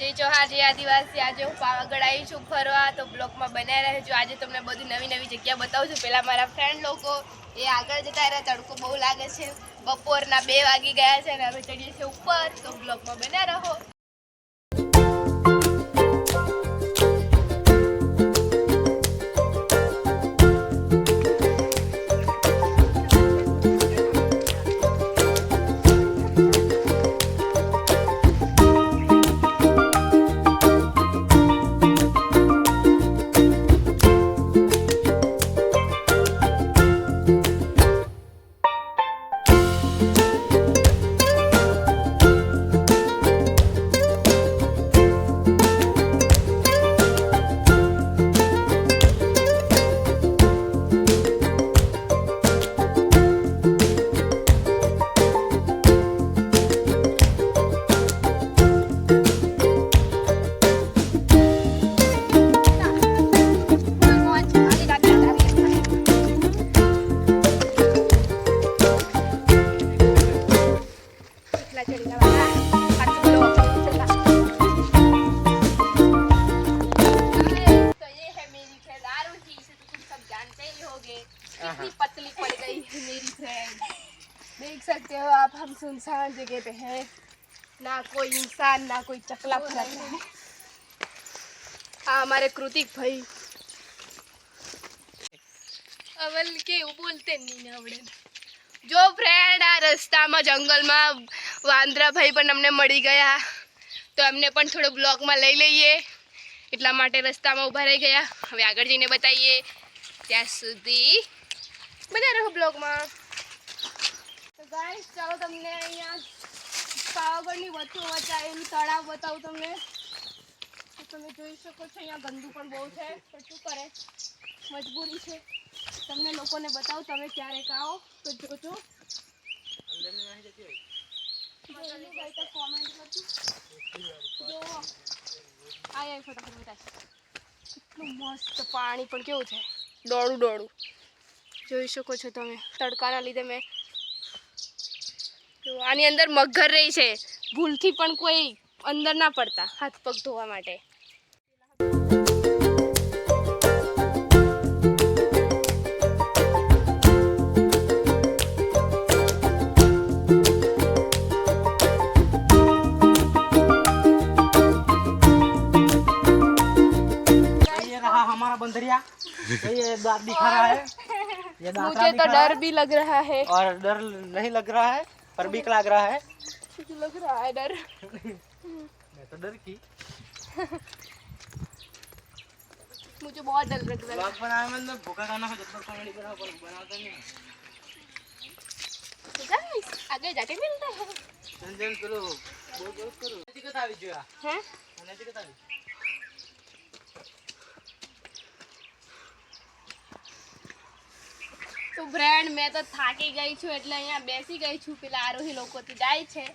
જય ચૌહાણ જય આદિવાસી। આજે હું પાવાગઢ આવી છું ફરવા, તો બ્લોગમાં બનાવી રહેજો। આજે તમને બધી નવી નવી જગ્યા બતાવું છું। પહેલાં મારા ફ્રેન્ડ લોકો એ આગળ જતા રહ્યા, તડકો બહુ લાગે છે, બપોરના 2 વાગી ગયા છે અને અમે ચડીએ છીએ ઉપર, તો બ્લોગમાં બન્યા રહો। कितनी पतली पड़ गई है मेरी फ्रेंड। देख सकते हो आप, हम सुनसान जगह पे हैं, ना कोई इंसान ना कोई चकला फरक है। हाँ, हमारे कृतिक भाई अवल के बोलते नहीं आवड़े। जो फ्रेंड आ रस्ता में जंगल में वांद्रा भाई पण अमने मળી ગયા, તો એમને પણ થોડો બ્લોગમાં લઈ લઈએ, એટલા માટે રસ્તામાં ઊભા રહી ગયા। હવે આગળ જઈને બતાવીએ, ત્યાં સુધી બના રહો બ્લોગમાં। તો ગાઈસ ચાલો તમને અહીંયા પાવાગઢની વચ્ચોવચ્ચ આવેલું તળાવ બતાવું તમને। તો તમે જોઈ શકો છો અહીંયા ગંદુ પણ બહુ છે, પણ શું કરે, મજબૂરી છે। તમને લોકોને બતાવું, તમે ક્યારેક આવો તો જોજો। કેટલું મસ્ત પાણી પણ કેવું છે, ડોળું ડોળું જોઈ શકો છો તમે। તડકાના લીધે મેં આની અંદર મગર રહી છે, ભૂલથી પણ કોઈ અંદર ના પડતા હાથ પગ ધોવા માટે। हमारा बंदरिया ये दांत दिखा रहा है, ये दांत मुझे तो डर भी लग रहा है, और डर नहीं लग रहा है पर बीक लग रहा है। लग रहा है डर। मैं तो डर की मुझे बहुत डर लग रहा है। ब्लॉग बनाने में तो भूखा खाना हो, जब तक कॉमेडी बनाओ पर बनाता नहीं। तो गाइस आगे जाके मिलते हैं। संजन करो बोल बोल करो नदी कथा આવી જોયા हैं નદી કथा આવી। तो फ्रेंड मैं तो થાકી ગઈ છું, એટલે અહીંયા બેસી ગઈ છું। પેલા આરોહી લોકો તો જાય છે,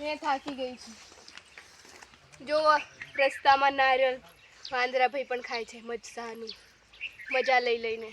मैं થાકી ગઈ છું। જો રસ્તામાં નારિયેળ વાંદરા ભાઈ પણ ખાય છે, મજાનું મજા લઈ લઈને।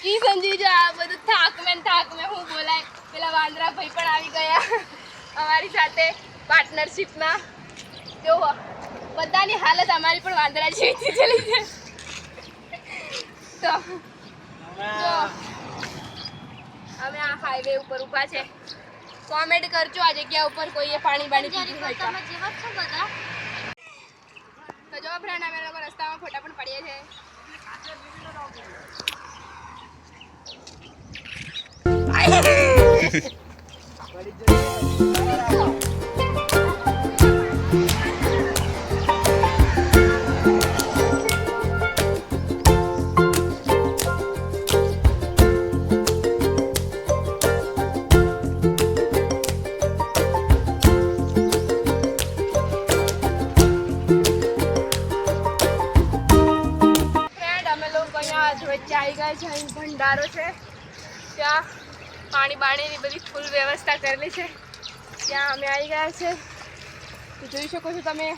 કિશન જીજુ આ બધું થાક મેં હું બોલાય। પેલા વાંદરા ભાઈ પણ આવી ગયા અમારી સાથે પાર્ટનરશિપમાં। જો બધાની હાલત અમારી પણ વાંદરા જેવી ચલી છે। તો અમે આ હાઈવે ઉપર ઊભા છે। કોમેન્ટ કરજો આ જગ્યા ઉપર કોઈએ પાણી બાણી પીધું હોય તો। તો જો ફ્રેન્ડ અમે લોકો રસ્તામાં ફોટા પણ પાડીએ છે। સારો છે. ત્યાં પાણી બાણીની બધી ફૂલ વ્યવસ્થા કરેલી છે. ત્યાં અમે આવી ગયા છે. તો જોઈ શકો છો તમે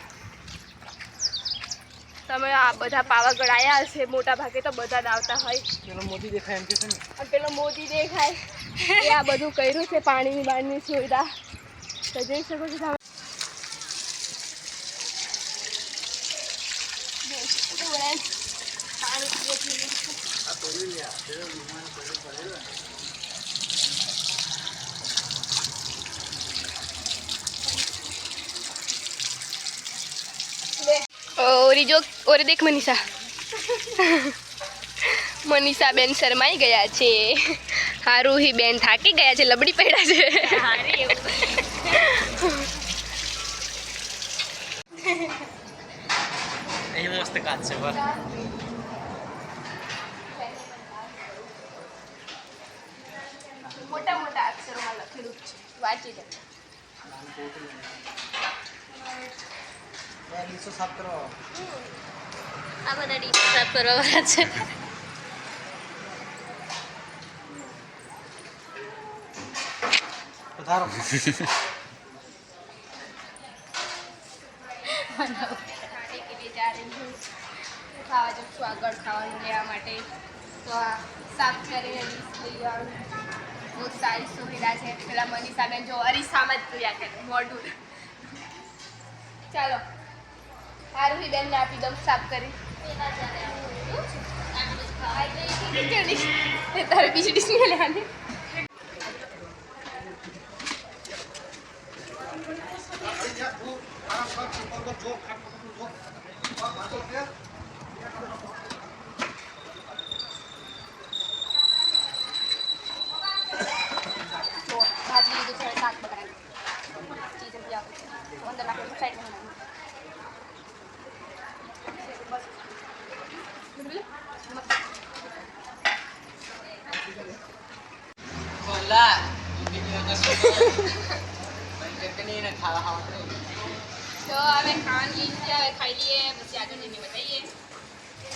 આ બધા પાવાગઢ આવ્યા હશે. મોટા ભાગે તો બધા જ આવતા હોય. પેલો મોદી દેખાય એમ કે છે ને. અને પેલો મોદી દેખાય એ આ બધું કર્યું છે પાણીની બાણીની સુવિધા. તો જોઈ શકો છો તમે. और देख मनीषा मनीषा बेन शरमाई गया છે. હારુહી બેન થાકી ગયા છે. લબડી પડ્યા છે. અહીં મસ્ત કાચ છે બસ. મોટા મોટા અક્ષરોમાં લખેલું છે. વાંચી લે. ડીશો સાફ કરો. આ બધા ડીશ સાફ કરવાવાળા છે. પધારો. खाने के लिए जा रही हूँ. खावा जब स्वागत खाવાનું લેવા માટે તો આ સાફ કરીને ડીશ લઈ આવવાનું. બહુ સારી સુવિધા છે. પેલા મનીષાબેન જો અરીસામાં જ જોયા કરે મોઢું. ચાલો હારુહી બેનને આપી દઉં સાફ કરી. તારે બીજી ડીશ નહીં લેવાની. भाजी जो है साथ में कराएंगे. चीज़ भी आप अंदर ना साइड में बनाएंगे. બોલા ચટણી ને ખાવા तो हमें खान लीजिए खाई लिए बस आगे नहीं बताइए.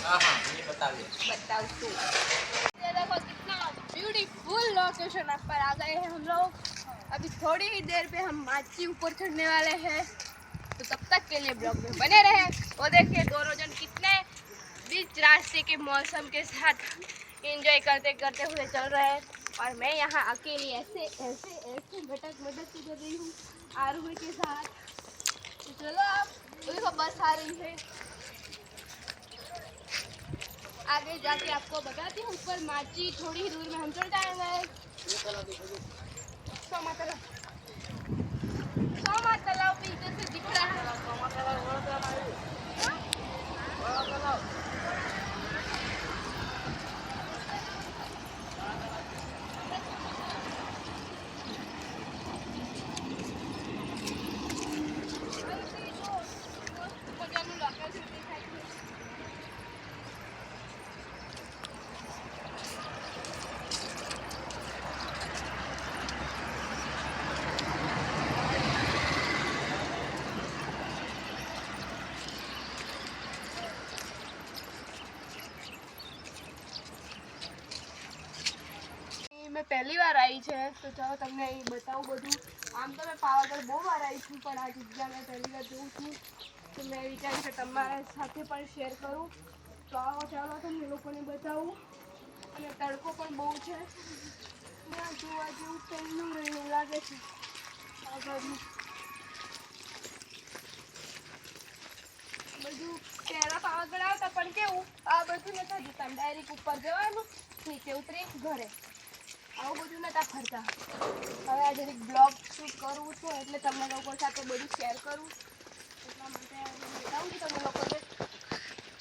हाँ हाँ ये बताइए. बताओ तू. ये देखो कितना ब्यूटीफुल लोकेशन पर आ गए हैं हम लोग. अभी थोड़ी ही देर पे हम माची ऊपर चढ़ने वाले हैं. तो तब तक के लिए ब्लॉग में बने रहे. वो देखिए दोनों जन कितने बीच रास्ते के मौसम के साथ एंजॉय करते करते हुए चल रहे हैं. और मैं यहाँ अकेली ऐसे ऐसे ऐसे भटक भटक कर रही हूँ आरूही के साथ. तो चलो आप देखो बस आ रही है. आगे जाके आपको बताती हूँ. ऊपर माची थोड़ी ही दूर में हम चढ़ जाएंगे. सोमा तालाब भी इधर से दिख रहा है. मैं पहली बार आई है तो चलो તમને અહીં બતાવું બધું. આમ તો મેં પાવાગઢ બહુ વાર આવી છું પણ આ જગ્યા મેં પહેલી વાર જોઉં છું. તો મેં વિચાર્યું કે તમારા સાથે પણ શેર કરું. તો આવો ચાલો તમને લોકોને બતાવું. અને તડકો પણ બહુ છે. ત્યાં જોવા જેવું પહેલું રહ્યું લાગે છે પાવાગઢનું. બધું પહેલાં પાવાગઢ આવતા પણ કેવું આ બધું નતા જતા. ડાયરેક્ટ ઉપર જવાનું નીચે ઉતરી ઘરે. આવું બધું નતા ફરતા. હવે આ જરીક બ્લોગ શૂટ કરવું છે એટલે તમને લોકો સાથે બધું શેર કરું એટલા માટે બતાવું છું તમને લોકોને.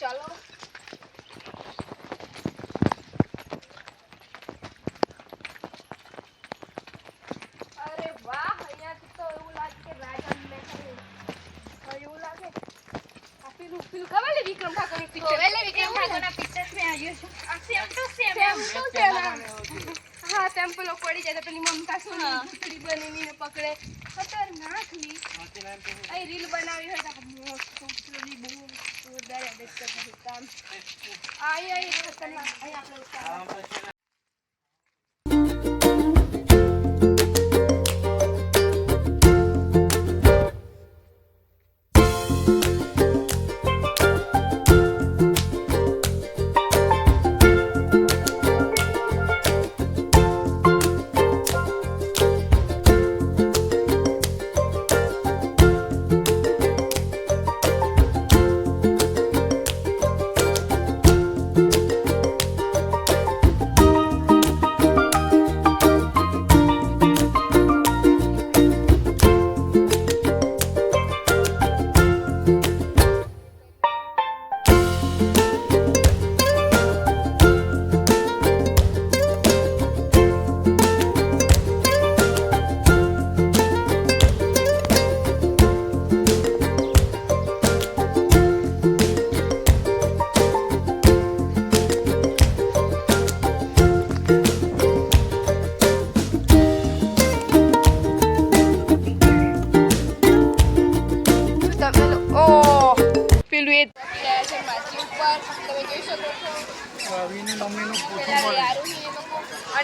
ચાલો અરે વાહ અહીંયાથી તો એવું લાગે કે રાજન મેં એવું લાગે આ પેલું કવેલી વિક્રમ ઠાકોરનું પિક્ચર. વિક્રમ ઠાકોરના પિક્ચર में આવ્યું છે. આ સેમ ટુ સેમ. हाँ टेम्पल पड़ी जाए तो पेली ममता सोनी भूतड़ी बनी ने पकड़े खतरनाक ली. अई रील बनावी है तो मस्त पेली बहुत जोरदार देख कर काम आई आई खतरनाक आई आप लोग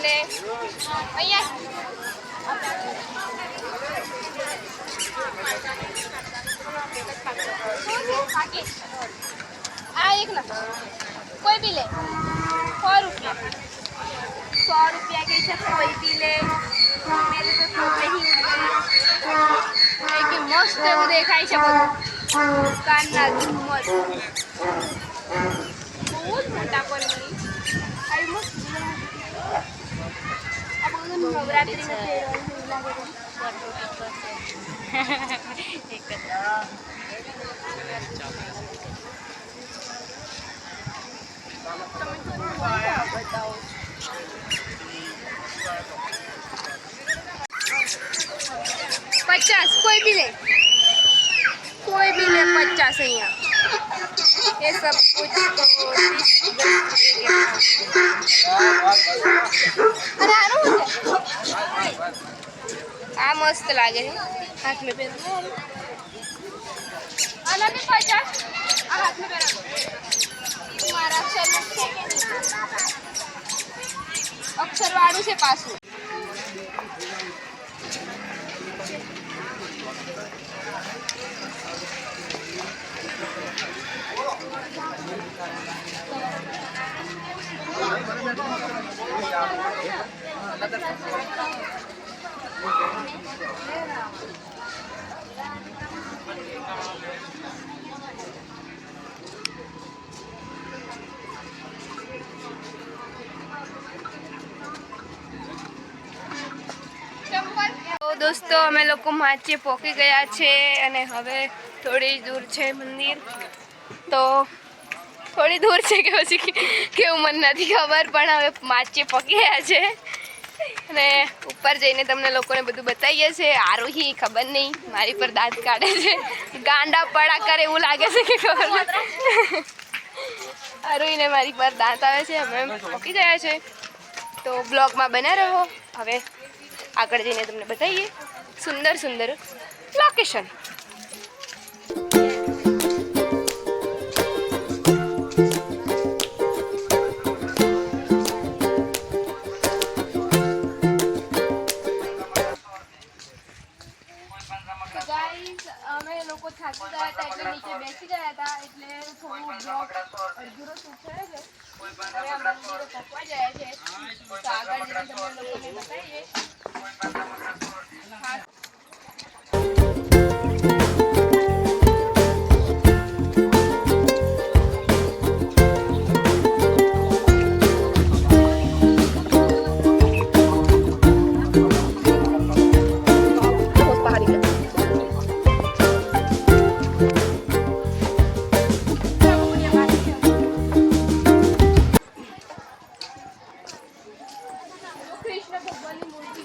અને અહીંયા આ એક ના કોઈ બી લે 100 રૂપિયા 100 રૂપિયા કે છે કોઈ બી લે મેરે તો ખૂબ નહીં ઉડે કે મસ્ત એવું દેખાય છે બધું કાનના ઝુમ્મર બહુ જ મોટા પણ નહીં આ મસ્ત આ બધું નવરાત્રીમાં પહેરવાનું લાગે એક જ બતાવો 50 कोई भी ले 50 અહીંયા ये सब कुछ तो 30 अरे आ मस्त लागे है हाथ में पहनो आना भी 50 आ हाथ में पहनो तुम्हारा अक्षर है कि नहीं अक्षर वाળું છે પાછું दोस्तों અમે લોકો માચે પહોંચી ગયા છે અને હવે થોડી દૂર છે મંદિર તો થોડી દૂર છે કે પછી કેવું મને નથી ખબર પણ હવે માચે પહોંચી ગયા છે અને ઉપર જઈને તમને લોકોને બધું બતાવીએ છે આરોહી ખબર નહીં મારી પર દાંત કાઢે છે ગાંડા પડા કરે એવું લાગે છે કે ખબર આરોહીને મારી પર દાંત આવે છે અમે પહોંચી ગયા છે તો બ્લોગમાં બના રહો હવે આગળ જઈને તમને બતાવીએ સુંદર સુંદર લોકેશન અમે લોકો થાકી ગયા હતા એટલે નીચે બેસી ગયા હતા એટલે થોડું બ્લોગ અડધુરો સૂચવે છે હવે આ મંદિરો પકવા જાય છે તો આગળ જઈને તમને લોકોને બતાવીએ કૃષ્ણ ભગવાનની મૂર્તિ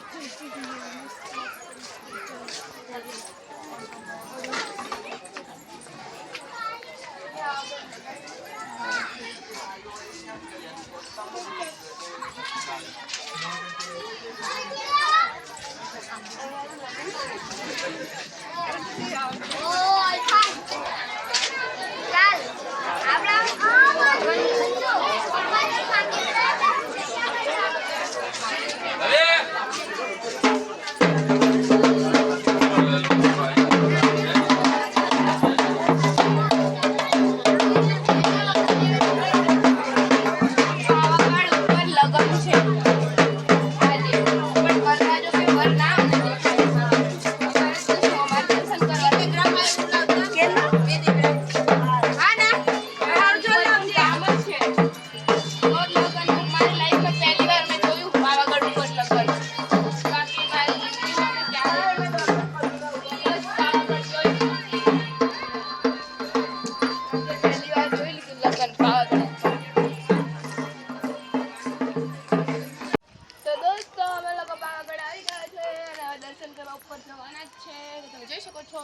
જોઈ શકો છો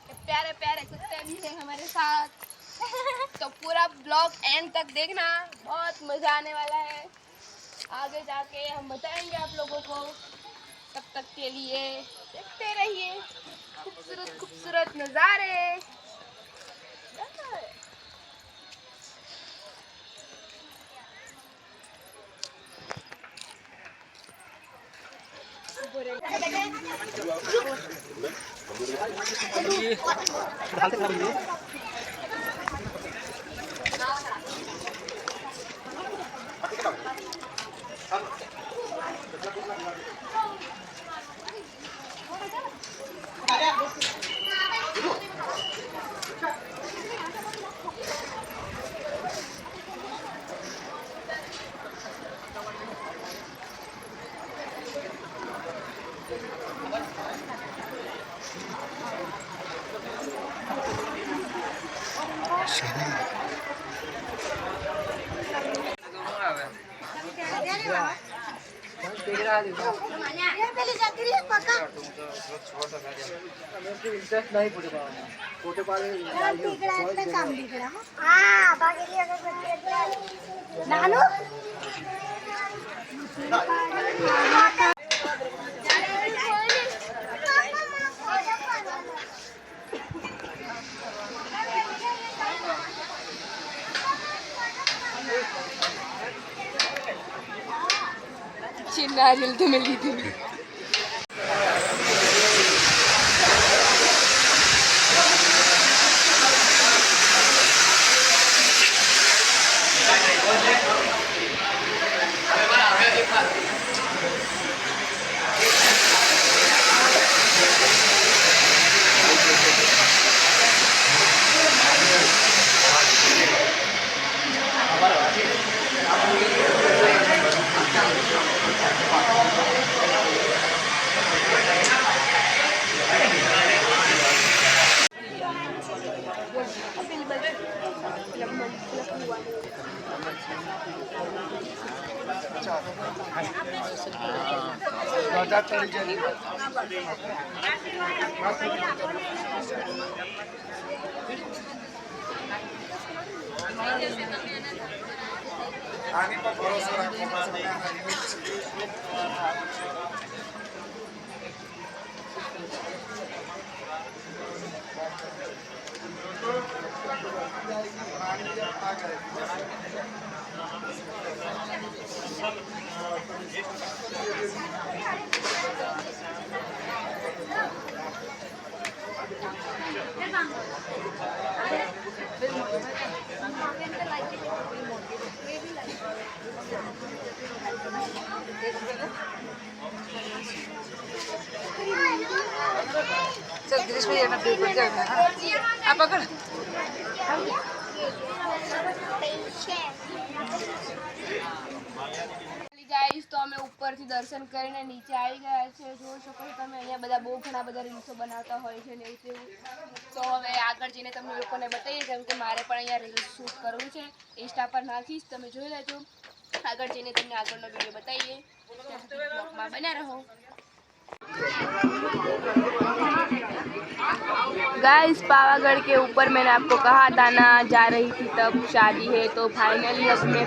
कि प्यारे प्यारे कुत्ते भी हैं हमारे साथ तो पूरा ब्लॉग एंड तक देखना बहुत मज़ा आने वाला है आगे जाके हम बताएंगे आप लोगों को तब तक के लिए देखते रहिए खूबसूरत खूबसूरत नज़ारे नारियल तो मिली थी। चल गिरीश भाई ना फिर पड़ जाएगा आप पकड़ ગાઈસ તો અમે ઉપરથી દર્શન કરીને નીચે આવી ગયા છે. જોઈ શકો છો તમે અહીંયા બધા બહુ ઘણા બધા રીલ્સો બનાવતા હોય છે ને એવું તેવું. તો હવે આગળ જઈને તમને લોકોને બતાવીએ કેમ કે મારે પણ અહીંયા રીલ્સ શૂટ કરવું છે. ઇન્સ્ટા પર નાખીશ, તમે જોઈ લેજો. આગળ જઈને તમને આગળનો વિડીયો બતાવીએ. બ્લોગમાં બન્યા રહો. गाइस पावागढ़ के ऊपर मैंने आपको कहा था ना जा रही थी तब शादी है, तो फाइनली अब मैं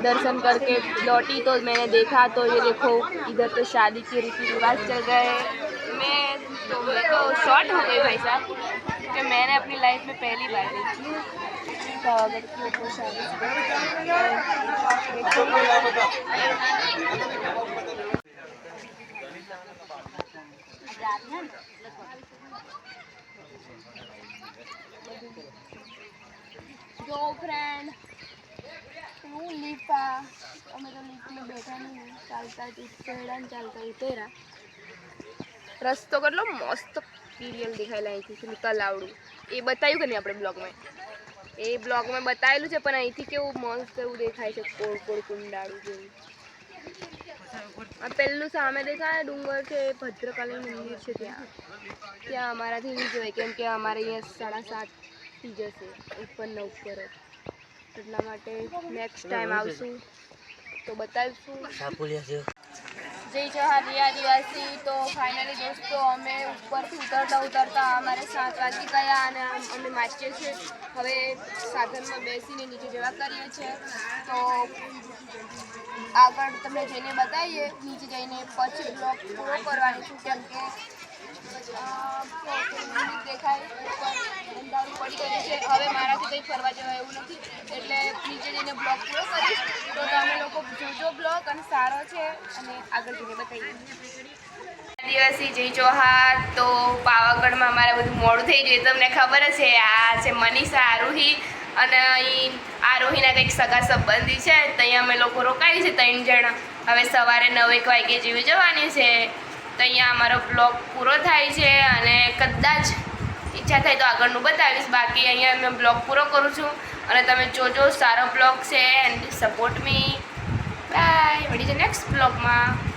दर्शन करके लौटी तो मैंने देखा तो ये देखो इधर तो शादी के रीति रिवाज चल गए. मैं तो शॉर्ट हो गई भाई साहब कि मैंने अपनी लाइफ में पहली बार देखी पावागढ़ के ऊपर शादी. जो फ्रेंड હું લીપા અમે તો લીપમાં બેઠા નહીં, ચાલતા ઉતર્યા ને ચાલતા ઉતર્યા. રસ્તો કેટલો મસ્ત ક્લિયર દેખાયેલા અહીંથી તલાવડું એ બતાવ્યું કે નહીં આપણે બ્લોગમાં, એ બ્લોગમાં બતાવેલું છે પણ અહીંથી કેવું મસ્ત એવું દેખાય છે, કોળ કોળ કુંડાળું જેવું. આ પેલું સામે દેખાય ડુંગર છે, ભદ્રકાળી મંદિર છે, ત્યાં અમારાથી નહીં જવાય કેમ કે અમારે અહીંયા 7:30 જશે ઉપરના ઉપર જ. એટલા માટે નેક્સ્ટ ટાઈમ આવશું તો બતાવીશું. જય જવાહર આદિવાસી. તો ફાઇનલી દોસ્તો અમે ઉપરથી ઉતરતા અમારે 7 વાગી ગયા અને અમે વાંચીએ છીએ. હવે સાધનમાં બેસીને નીચે જવા કરીએ છીએ. તો આગળ તમને જઈને બતાવીએ નીચે જઈને, પછી બ્લોગ પૂરો કરવાની છું કેમ કે દેખાય અંધારું પડી ગયું છે. હવે મારાથી કંઈ ફરવા જવાય એવું નથી, એટલે નીચે જઈને બ્લોગ પૂરો કરીશ. તો તમે લોકો જોજો બ્લોગ, અને સારો છે અને આગળ જઈને બતાવીએ. દિવસી જય જોહાર. તો પાવાગઢમાં અમારે બધું મોડું થઈ ગયું, તમને ખબર જ છે. આ છે મનીષા, આરોહી, અને અહીં આરોહીના કંઈક સગા સંબંધી છે, તો અહીંયા અમે લોકો રોકાઈ છે 3 જણા. હવે સવારે 9 વાગે જેવી જવાની છે. તો અહીંયા અમારો બ્લોગ પૂરો થાય છે, અને કદાચ ઈચ્છા થાય તો આગળનું બતાવીશ. બાકી અહીંયા મેં બ્લોગ પૂરો કરું છું, અને તમે જોજો, સારો બ્લોગ છે. And support me. બાય, મળી છે નેક્સ્ટ બ્લોગમાં.